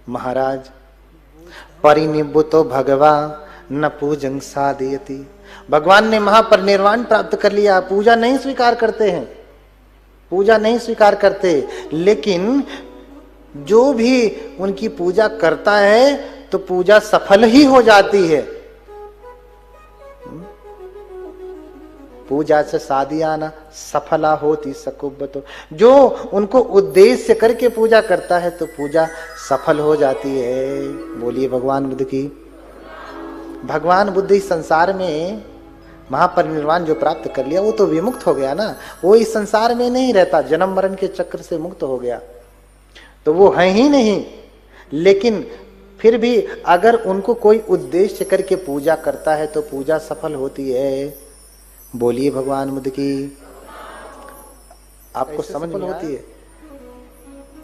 महाराज परिनिब्बुतो भगवा न पूजन साधयति। भगवान ने महापरिनिर्वाण प्राप्त कर लिया, पूजा नहीं स्वीकार करते हैं, पूजा नहीं स्वीकार करते, लेकिन जो भी उनकी पूजा करता है तो पूजा सफल ही हो जाती है। पूजा से साधियाना सफला होती सकुब्बतो। जो उनको उद्देश्य करके पूजा करता है तो पूजा सफल हो जाती है। बोलिए भगवान बुद्ध की। भगवान बुद्ध इस संसार में महापरिनिर्वाण जो प्राप्त कर लिया वो तो विमुक्त हो गया ना, वो इस संसार में नहीं रहता, जन्म मरण के चक्र से मुक्त हो गया, तो वो है ही नहीं। लेकिन फिर भी अगर उनको कोई उद्देश्य करके पूजा करता है तो पूजा सफल होती है। बोलिए भगवान बुद्ध की। आपको समझ में होती है?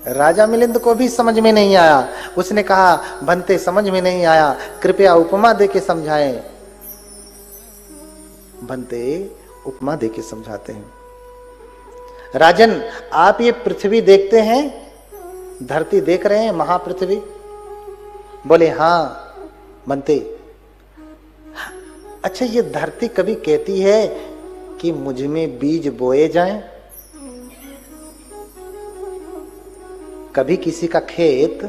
राजा मिलिंद को भी समझ में नहीं आया, उसने कहा भंते समझ में नहीं आया, कृपया उपमा दे के समझाएं। भंते उपमा दे के समझाते हैं। राजन, आप ये पृथ्वी देखते हैं, धरती देख रहे हैं, महापृथ्वी? बोले हां। भंते, अच्छा ये धरती कभी कहती है कि मुझ में बीज बोए जाएं? कभी किसी का खेत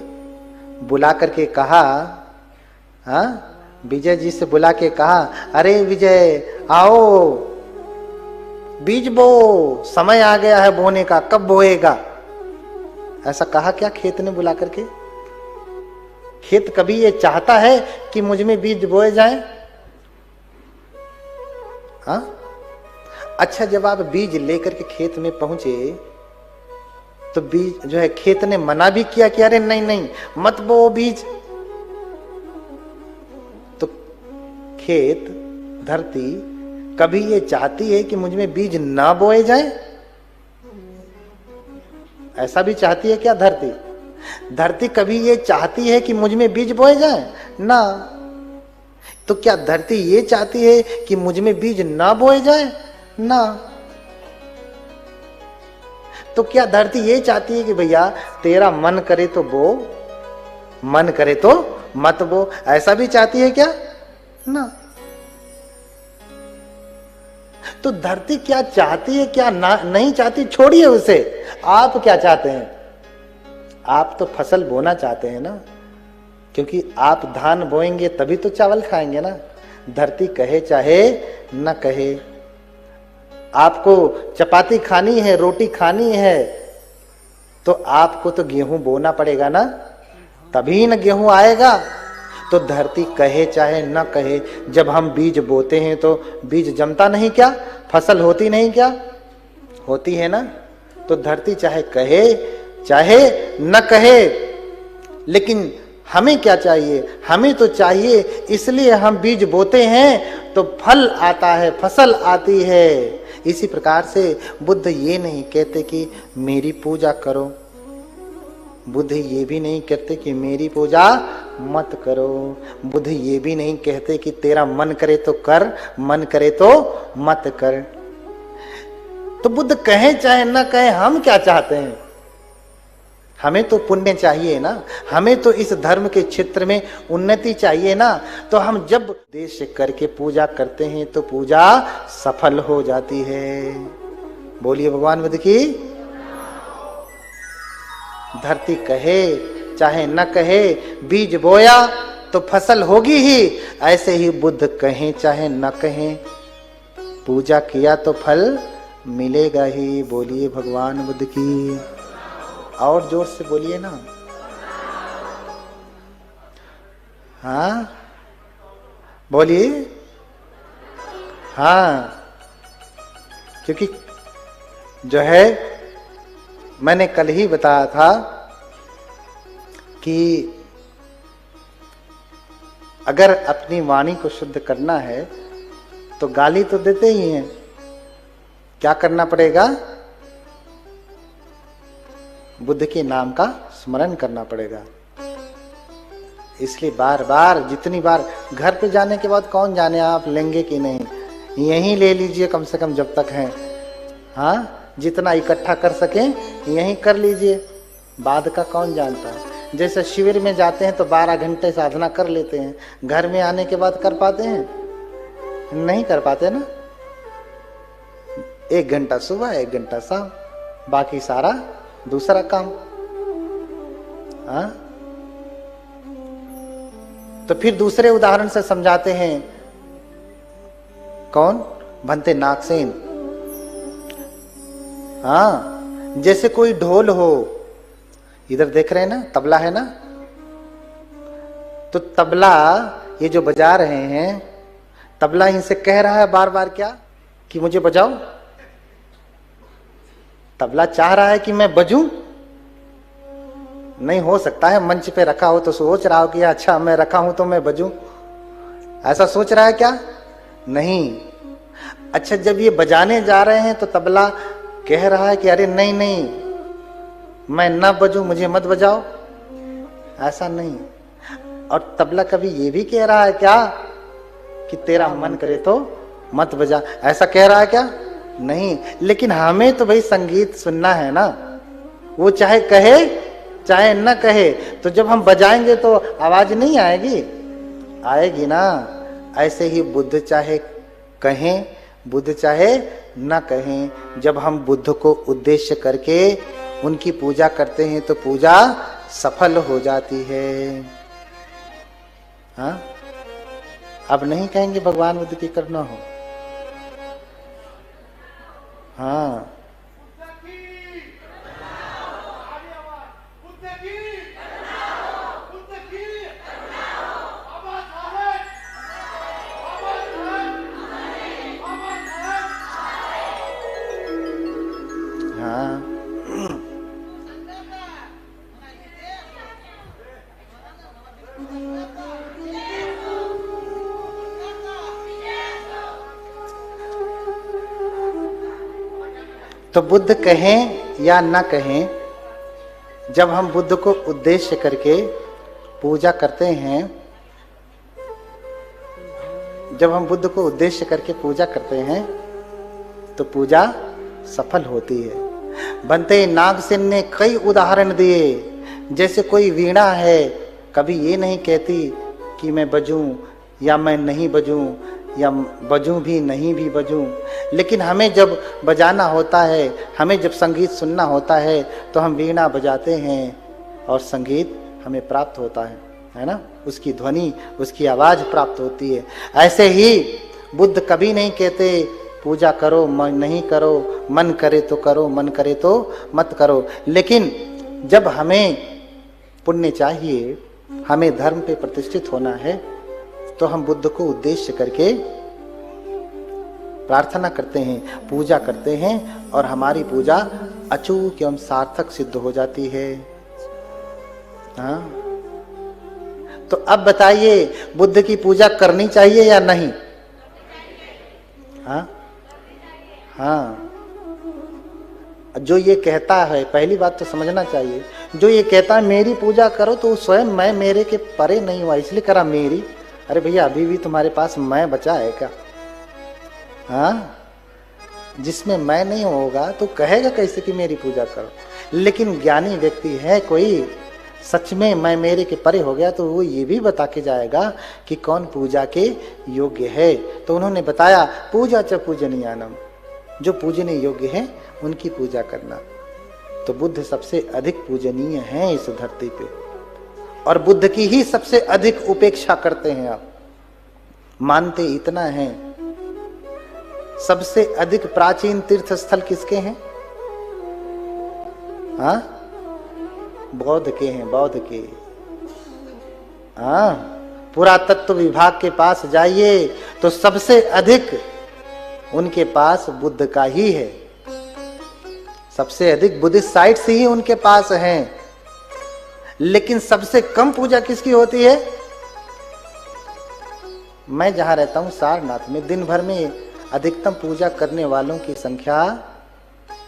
बुला करके कहा, हाँ, विजय जी से बुला के कहा, अरे विजय आओ बीज बो, समय आ गया है बोने का, कब बोएगा? ऐसा कहा क्या खेत ने बुला करके? खेत कभी ये चाहता है कि मुझ में बीज बोए जाएं? हाँ? अच्छा, जब आप बीज लेकर के खेत में पहुंचे तो बीज जो है खेत ने मना भी किया कि अरे नहीं नहीं मत बो बीज, तो खेत धरती कभी ये चाहती है कि मुझ में बीज ना बोए जाए? ऐसा भी चाहती है क्या धरती? धरती कभी ये चाहती है कि मुझ में बीज बोए जाए? ना। तो क्या धरती ये चाहती है कि मुझ में बीज ना बोए जाए? ना। तो क्या धरती ये चाहती है कि भैया तेरा मन करे तो बो, मन करे तो मत बो? ऐसा भी चाहती है क्या? ना। तो धरती क्या चाहती है क्या ना नहीं चाहती, छोड़िए उसे। आप क्या चाहते हैं? आप तो फसल बोना चाहते हैं ना, क्योंकि आप धान बोएंगे तभी तो चावल खाएंगे ना। धरती कहे चाहे न कहे, आपको चपाती खानी है, रोटी खानी है, तो आपको तो गेहूं बोना पड़ेगा ना, तभी न गेहूं आएगा। तो धरती कहे चाहे न कहे, जब हम बीज बोते हैं तो बीज जमता नहीं क्या? फसल होती नहीं क्या? होती है ना। तो धरती चाहे कहे चाहे न कहे, लेकिन हमें क्या चाहिए? हमें तो चाहिए, इसलिए हम बीज बोते हैं तो फल आता है, फसल आती है। इसी प्रकार से बुद्ध ये नहीं कहते कि मेरी पूजा करो, बुद्ध ये भी नहीं कहते कि मेरी पूजा मत करो, बुद्ध ये भी नहीं कहते कि तेरा मन करे तो कर, मन करे तो मत कर। तो बुद्ध कहे चाहे न कहे, हम क्या चाहते हैं? हमें तो पुण्य चाहिए ना, हमें तो इस धर्म के क्षेत्र में उन्नति चाहिए ना। तो हम जब उद्देश्य करके पूजा करते हैं तो पूजा सफल हो जाती है। बोलिए भगवान बुद्ध की। धरती कहे चाहे न कहे, बीज बोया तो फसल होगी ही। ऐसे ही बुद्ध कहें चाहे न कहें, पूजा किया तो फल मिलेगा ही। बोलिए भगवान बुद्ध की। और जोर से बोलिए ना। हाँ बोलिए। हाँ, क्योंकि जो है मैंने कल ही बताया था कि अगर अपनी वाणी को शुद्ध करना है तो गाली तो देते ही हैं, क्या करना पड़ेगा? बुद्ध के नाम का स्मरण करना पड़ेगा। इसलिए बार बार, जितनी बार, घर पे जाने के बाद कौन जाने आप लेंगे कि नहीं, यहीं ले लीजिए कम से कम जब तक है। हाँ, जितना इकट्ठा कर सकें यहीं कर लीजिए, बाद का कौन जानता है। जैसे शिविर में जाते हैं तो 12 घंटे साधना कर लेते हैं, घर में आने के बाद कर पाते हैं? नहीं कर पाते ना। 1 घंटा सुबह, 1 घंटा शाम, बाकी सारा दूसरा काम। हाँ, तो फिर दूसरे उदाहरण से समझाते हैं। कौन? भंते नागसेन। हाँ, जैसे कोई ढोल हो, इधर देख रहे हैं ना, तबला है ना, तो तबला ये जो बजा रहे हैं, तबला इनसे कह रहा है बार बार क्या कि मुझे बजाओ। तबला चाह रहा है कि मैं बजूं? नहीं हो सकता है। मंच पे रखा हो तो सोच रहा हो कि अच्छा मैं रखा हूं तो मैं बजूं, ऐसा सोच रहा है क्या? नहीं। अच्छा, जब ये बजाने जा रहे हैं तो तबला कह रहा है कि अरे नहीं नहीं, मैं ना बजूं, मुझे मत बजाओ, ऐसा नहीं। और तबला कभी ये भी कह रहा है क्या कि तेरा मन करे तो मत बजा, ऐसा कह रहा है क्या? नहीं। लेकिन हमें तो भाई संगीत सुनना है ना, वो चाहे कहे चाहे न कहे, तो जब हम बजाएंगे तो आवाज नहीं आएगी? आएगी ना। ऐसे ही बुद्ध चाहे कहें, बुद्ध चाहे न कहें, जब हम बुद्ध को उद्देश्य करके उनकी पूजा करते हैं तो पूजा सफल हो जाती है। हाँ, अब नहीं कहेंगे भगवान बुद्ध की करना हो। हाँ, तो बुद्ध कहें या ना कहें, जब हम बुद्ध को उद्देश्य करके पूजा करते हैं, जब हम बुद्ध को उद्देश्य करके पूजा करते हैं तो पूजा सफल होती है। भंते नागसेन ने कई उदाहरण दिए। जैसे कोई वीणा है, कभी ये नहीं कहती कि मैं बजूं या मैं नहीं बजूं, या बजूं भी नहीं भी बजूं, लेकिन हमें जब बजाना होता है, हमें जब संगीत सुनना होता है तो हम वीणा बजाते हैं और संगीत हमें प्राप्त होता है ना, उसकी ध्वनि, उसकी आवाज प्राप्त होती है। ऐसे ही बुद्ध कभी नहीं कहते पूजा करो, मन नहीं करो, मन करे तो करो, मन करे तो मत करो। लेकिन जब हमें पुण्य चाहिए, हमें धर्म पे प्रतिष्ठित होना है, तो हम बुद्ध को उद्देश्य करके प्रार्थना करते हैं, पूजा करते हैं, और हमारी पूजा अचूक एवं सार्थक सिद्ध हो जाती है। हाँ, तो अब बताइए, बुद्ध की पूजा करनी चाहिए या नहीं? हाँ हाँ, जो ये कहता है, पहली बात तो समझना चाहिए, जो ये कहता है मेरी पूजा करो, तो स्वयं मैं मेरे के परे नहीं हुआ इसलिए करा मेरी। अरे भैया, अभी भी तुम्हारे पास मैं बचा है क्या? हाँ, जिसमें मैं नहीं होगा तो कहेगा कैसे कि मेरी पूजा करो। लेकिन ज्ञानी व्यक्ति है कोई, सच में मैं मेरे के परे हो गया, तो वो ये भी बता के जाएगा कि कौन पूजा के योग्य है। तो उन्होंने बताया, पूजा च पूजनीयानम, जो पूजने योग्य है उनकी पूजा करना। तो बुद्ध सबसे अधिक पूजनीय है इस धरती पे, और बुद्ध की ही सबसे अधिक उपेक्षा करते हैं। आप मानते इतना है, सबसे अधिक प्राचीन तीर्थ स्थल किसके हैं? हाँ, बौद्ध के हैं, बौद्ध के। हाँ, पुरातत्व विभाग के पास जाइए तो सबसे अधिक उनके पास बुद्ध का ही है, सबसे अधिक बुद्धिस्ट साइट्स ही उनके पास हैं। लेकिन सबसे कम पूजा किसकी होती है? मैं जहां रहता हूं सारनाथ में, दिन भर में अधिकतम पूजा करने वालों की संख्या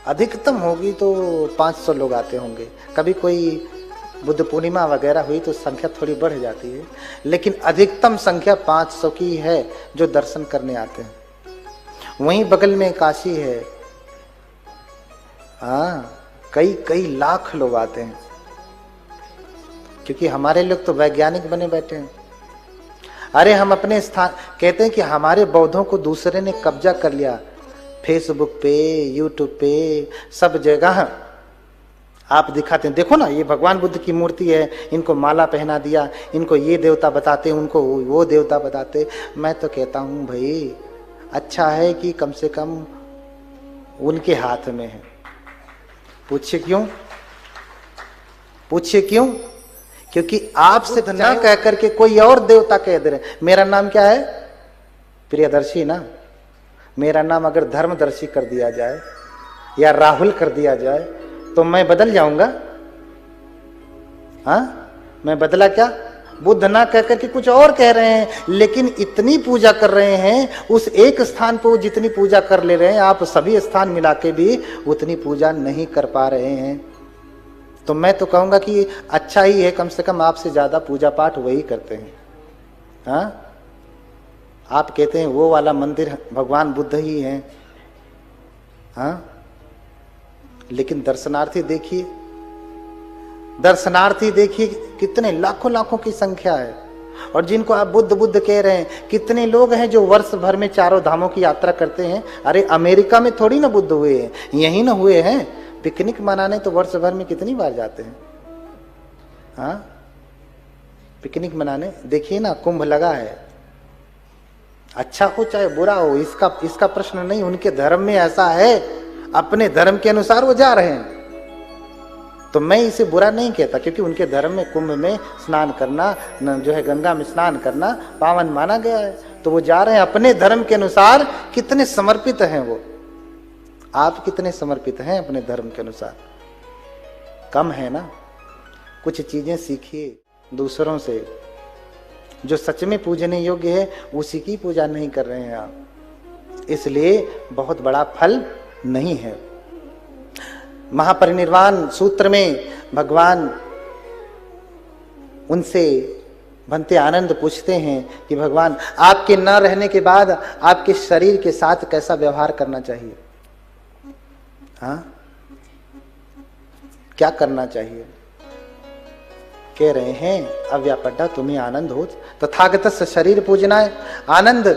अधिकतम होगी तो 500 लोग आते होंगे। कभी कोई बुद्ध पूर्णिमा वगैरह हुई तो संख्या थोड़ी बढ़ जाती है, लेकिन अधिकतम संख्या 500 की है जो दर्शन करने आते हैं। वहीं बगल में काशी है, हाँ, कई कई लाख लोग आते हैं। क्योंकि हमारे लोग तो वैज्ञानिक बने बैठे हैं। अरे हम अपने स्थान, कहते हैं कि हमारे बौद्धों को दूसरे ने कब्जा कर लिया, फेसबुक पे, यूट्यूब पे, सब जगह आप दिखाते हैं, देखो ना ये भगवान बुद्ध की मूर्ति है, इनको माला पहना दिया, इनको ये देवता बताते, उनको वो देवता बताते। मैं तो कहता हूं भाई अच्छा है कि कम से कम उनके हाथ में है। पूछिए क्यों? पूछिए क्यों? क्योंकि आपसे ना कह करके कोई और देवता कह दे रहे। मेरा नाम क्या है? प्रियदर्शी ना। मेरा नाम अगर धर्मदर्शी कर दिया जाए या राहुल कर दिया जाए तो मैं बदल जाऊंगा? हाँ, मैं बदला क्या? बुद्ध ना कह करके कुछ और कह रहे हैं, लेकिन इतनी पूजा कर रहे हैं, उस एक स्थान पर जितनी पूजा कर ले रहे हैं, आप सभी स्थान मिला के भी उतनी पूजा नहीं कर पा रहे हैं। तो मैं तो कहूंगा कि अच्छा ही है, कम से कम आपसे ज्यादा पूजा पाठ वही करते हैं। हाँ, आप कहते हैं वो वाला मंदिर भगवान बुद्ध ही है, हाँ, लेकिन दर्शनार्थी देखिए, दर्शनार्थी देखिए कितने लाखों लाखों की संख्या है। और जिनको आप बुद्ध बुद्ध कह रहे हैं, कितने लोग हैं जो वर्ष भर में चारों धामों की यात्रा करते हैं। अरे अमेरिका में थोड़ी ना बुद्ध हुए हैं, यहीं ना हुए हैं। पिकनिक मनाने तो वर्ष भर में कितनी बार जाते हैं? हाँ, पिकनिक मनाने देखिए ना, कुंभ लगा है। अच्छा हो चाहे बुरा हो, इसका प्रश्न नहीं। उनके धर्म में ऐसा है, अपने धर्म के अनुसार वो जा रहे हैं, तो मैं इसे बुरा नहीं कहता, क्योंकि उनके धर्म में कुंभ में स्नान करना, जो है गंगा में स्नान करना पावन माना गया है। तो वो जा रहे हैं अपने धर्म के अनुसार। कितने समर्पित हैं वो। आप कितने समर्पित हैं अपने धर्म के अनुसार? कम है ना। कुछ चीजें सीखिए दूसरों से। जो सच में पूजने योग्य है उसी की पूजा नहीं कर रहे हैं आप, इसलिए बहुत बड़ा फल नहीं है। महापरिनिर्वाण सूत्र में भगवान उनसे भंते आनंद पूछते हैं कि भगवान आपके न रहने के बाद आपके शरीर के साथ कैसा व्यवहार करना चाहिए? हाँ, क्या करना चाहिए? कह रहे हैं अव्यापड्डा तुम्हें आनंद हो तथागत शरीर पूजना है। आनंद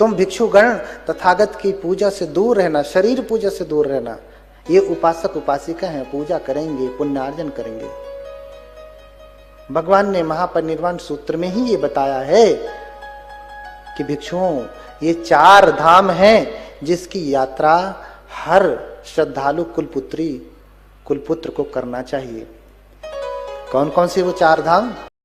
तुम भिक्षुगण तथागत की पूजा से दूर रहना, शरीर पूजा से दूर रहना। ये उपासक उपासिका हैं, पूजा करेंगे, पुण्यार्जन करेंगे। भगवान ने महापरिनिर्वाण सूत्र में ही ये बताया है कि भिक्षुओं ये 4 धाम हैं जिसकी यात्रा हर श्रद्धालु कुलपुत्र को करना चाहिए। कौन कौन से वो 4 धाम?